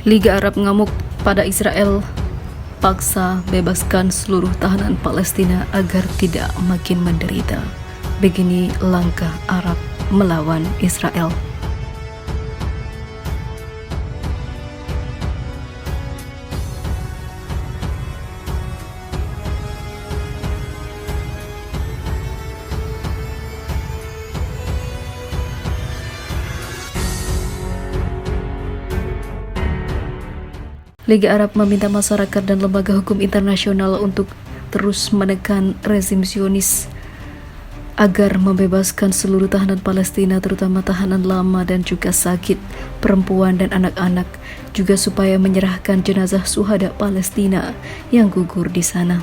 Liga Arab ngamuk pada Israel, paksa bebaskan seluruh tahanan Palestina agar tidak makin menderita. Begini langkah Arab melawan Israel. Liga Arab meminta masyarakat dan lembaga hukum internasional untuk terus menekan rezim Zionis agar membebaskan seluruh tahanan Palestina, terutama tahanan lama dan juga sakit, perempuan dan anak-anak, juga supaya menyerahkan jenazah syuhada Palestina yang gugur di sana.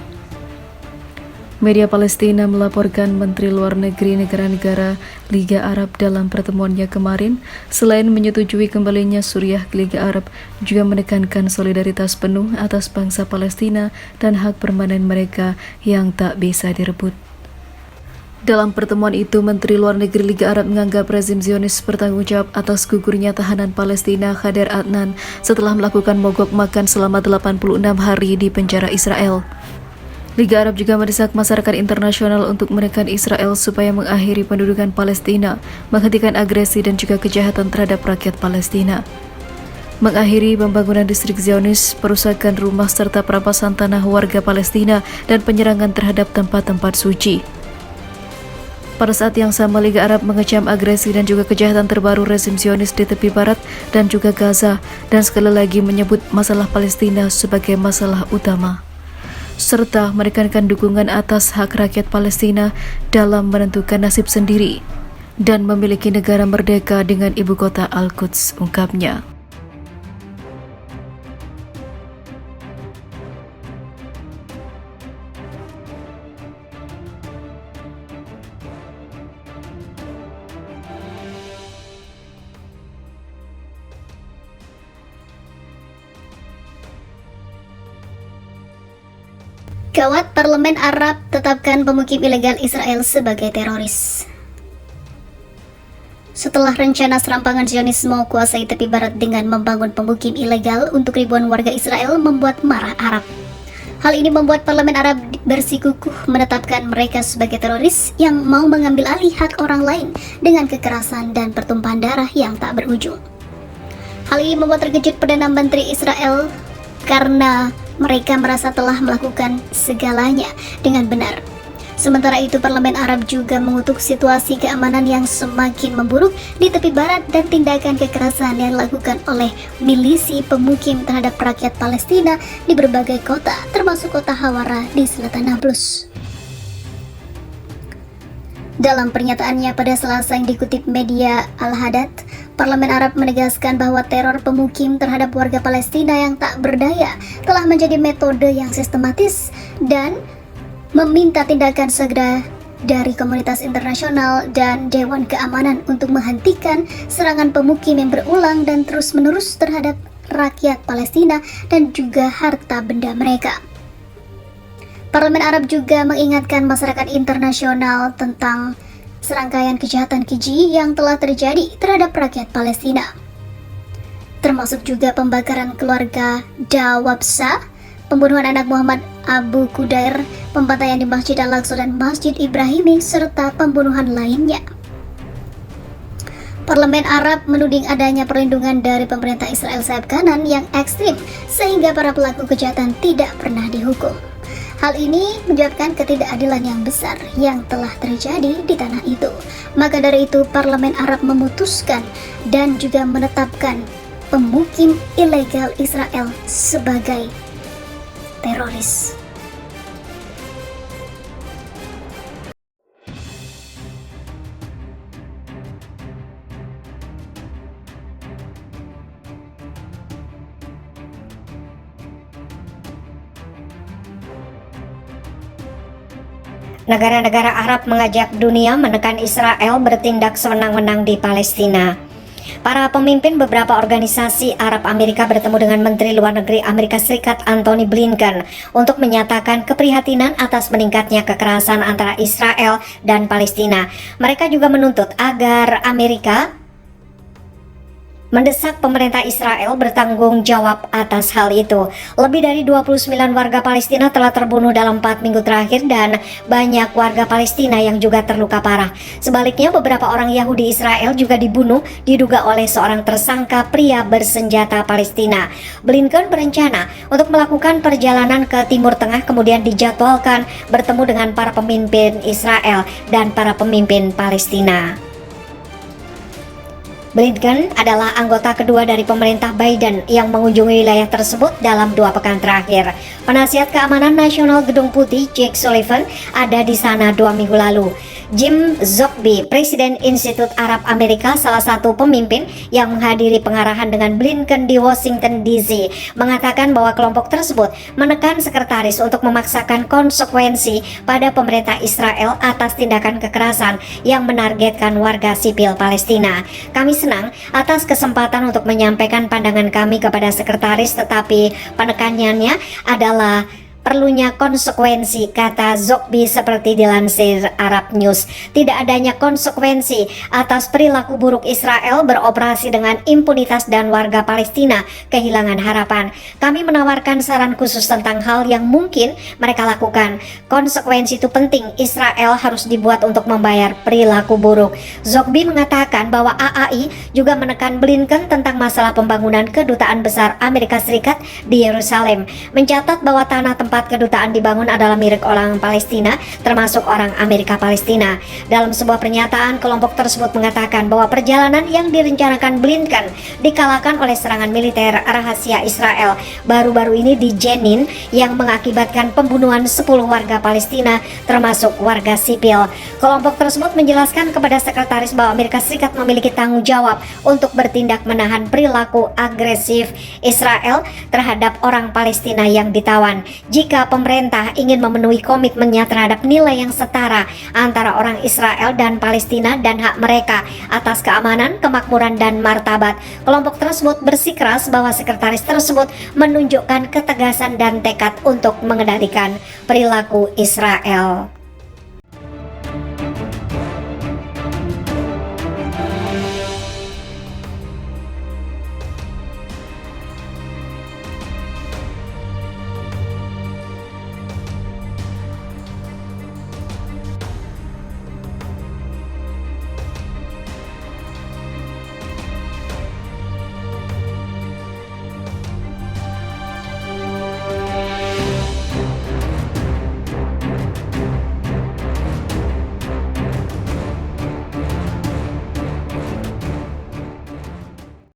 Media Palestina melaporkan Menteri Luar Negeri negara-negara Liga Arab dalam pertemuannya kemarin, selain menyetujui kembalinya Suriah ke Liga Arab, juga menekankan solidaritas penuh atas bangsa Palestina dan hak permanen mereka yang tak bisa direbut. Dalam pertemuan itu, Menteri Luar Negeri Liga Arab menganggap rezim Zionis bertanggung jawab atas gugurnya tahanan Palestina Khader Adnan setelah melakukan mogok makan selama 86 hari di penjara Israel. Liga Arab juga mendesak masyarakat internasional untuk menekan Israel supaya mengakhiri pendudukan Palestina, menghentikan agresi dan juga kejahatan terhadap rakyat Palestina, mengakhiri pembangunan distrik Zionis, perusakan rumah serta perampasan tanah warga Palestina, dan penyerangan terhadap tempat-tempat suci. Pada saat yang sama, Liga Arab mengecam agresi dan juga kejahatan terbaru rezim Zionis di tepi barat dan juga Gaza, dan sekali lagi menyebut masalah Palestina sebagai masalah utama, serta menekankan dukungan atas hak rakyat Palestina dalam menentukan nasib sendiri dan memiliki negara merdeka dengan ibu kota Al-Quds, ungkapnya. Gawat, Parlemen Arab tetapkan pemukim ilegal Israel sebagai teroris. Setelah rencana serampangan Zionisme kuasai tepi barat dengan membangun pemukim ilegal untuk ribuan warga Israel membuat marah Arab. Hal ini membuat Parlemen Arab bersikukuh menetapkan mereka sebagai teroris yang mau mengambil alih hak orang lain dengan kekerasan dan pertumpahan darah yang tak berujung. Hal ini membuat terkejut Perdana Menteri Israel karena mereka merasa telah melakukan segalanya dengan benar. Sementara itu, Parlemen Arab juga mengutuk situasi keamanan yang semakin memburuk di tepi barat dan tindakan kekerasan yang dilakukan oleh milisi pemukim terhadap rakyat Palestina di berbagai kota, termasuk kota Hawara di selatan Nablus. Dalam pernyataannya pada Selasa yang dikutip media Al-Hadad, Parlemen Arab menegaskan bahwa teror pemukim terhadap warga Palestina yang tak berdaya telah menjadi metode yang sistematis dan meminta tindakan segera dari komunitas internasional dan Dewan Keamanan untuk menghentikan serangan pemukim yang berulang dan terus-menerus terhadap rakyat Palestina dan juga harta benda mereka. Parlemen Arab juga mengingatkan masyarakat internasional tentang serangkaian kejahatan keji yang telah terjadi terhadap rakyat Palestina, termasuk juga pembakaran keluarga Dawabsa, pembunuhan anak Muhammad Abu Qudair, pembantaian di Masjid Al-Aqsa dan Masjid Ibrahimi, serta pembunuhan lainnya. Parlemen Arab menuding adanya perlindungan dari pemerintah Israel sayap kanan yang ekstrim sehingga para pelaku kejahatan tidak pernah dihukum. Hal ini menyebabkan ketidakadilan yang besar yang telah terjadi di tanah itu. Maka dari itu, Parlemen Arab memutuskan dan juga menetapkan pemukim ilegal Israel sebagai teroris. Negara-negara Arab mengajak dunia menekan Israel bertindak sewenang-wenang di Palestina. Para pemimpin beberapa organisasi Arab Amerika bertemu dengan Menteri Luar Negeri Amerika Serikat Antony Blinken untuk menyatakan keprihatinan atas meningkatnya kekerasan antara Israel dan Palestina. Mereka juga menuntut agar Amerika mendesak pemerintah Israel bertanggung jawab atas hal itu. Lebih dari 29 warga Palestina telah terbunuh dalam 4 minggu terakhir dan banyak warga Palestina yang juga terluka parah. Sebaliknya, beberapa orang Yahudi Israel juga dibunuh diduga oleh seorang tersangka pria bersenjata Palestina. Blinken berencana untuk melakukan perjalanan ke Timur Tengah, kemudian dijadwalkan bertemu dengan para pemimpin Israel dan para pemimpin Palestina. Blinken adalah anggota kedua dari pemerintah Biden yang mengunjungi wilayah tersebut dalam 2 pekan terakhir. Penasihat Keamanan Nasional Gedung Putih Jake Sullivan ada di sana 2 minggu lalu. Jim Zogby, Presiden Institut Arab Amerika, salah satu pemimpin yang menghadiri pengarahan dengan Blinken di Washington DC, mengatakan bahwa kelompok tersebut menekan sekretaris untuk memaksakan konsekuensi pada pemerintah Israel atas tindakan kekerasan yang menargetkan warga sipil Palestina. Kami senang atas kesempatan untuk menyampaikan pandangan kami kepada sekretaris, tetapi penekanannya adalah perlunya konsekuensi, kata Zogby seperti dilansir Arab News. Tidak adanya konsekuensi atas perilaku buruk Israel beroperasi dengan impunitas dan warga Palestina kehilangan harapan. Kami menawarkan saran khusus tentang hal yang mungkin mereka lakukan. Konsekuensi itu penting, Israel harus dibuat untuk membayar perilaku buruk. Zogby mengatakan bahwa AAI juga menekan Blinken tentang masalah pembangunan kedutaan besar Amerika Serikat di Yerusalem, mencatat bahwa tanah tempat kedutaan dibangun adalah milik orang Palestina, termasuk orang Amerika Palestina. Dalam sebuah pernyataan, kelompok tersebut mengatakan bahwa perjalanan yang direncanakan Blinken dikalahkan oleh serangan militer rahasia Israel baru-baru ini di Jenin yang mengakibatkan pembunuhan 10 warga Palestina, termasuk warga sipil. Kelompok tersebut menjelaskan kepada sekretaris bahwa Amerika Serikat memiliki tanggung jawab untuk bertindak menahan perilaku agresif Israel terhadap orang Palestina yang ditawan. Jika pemerintah ingin memenuhi komitmennya terhadap nilai yang setara antara orang Israel dan Palestina dan hak mereka atas keamanan, kemakmuran, dan martabat, kelompok tersebut bersikeras bahwa sekretaris tersebut menunjukkan ketegasan dan tekad untuk mengendalikan perilaku Israel.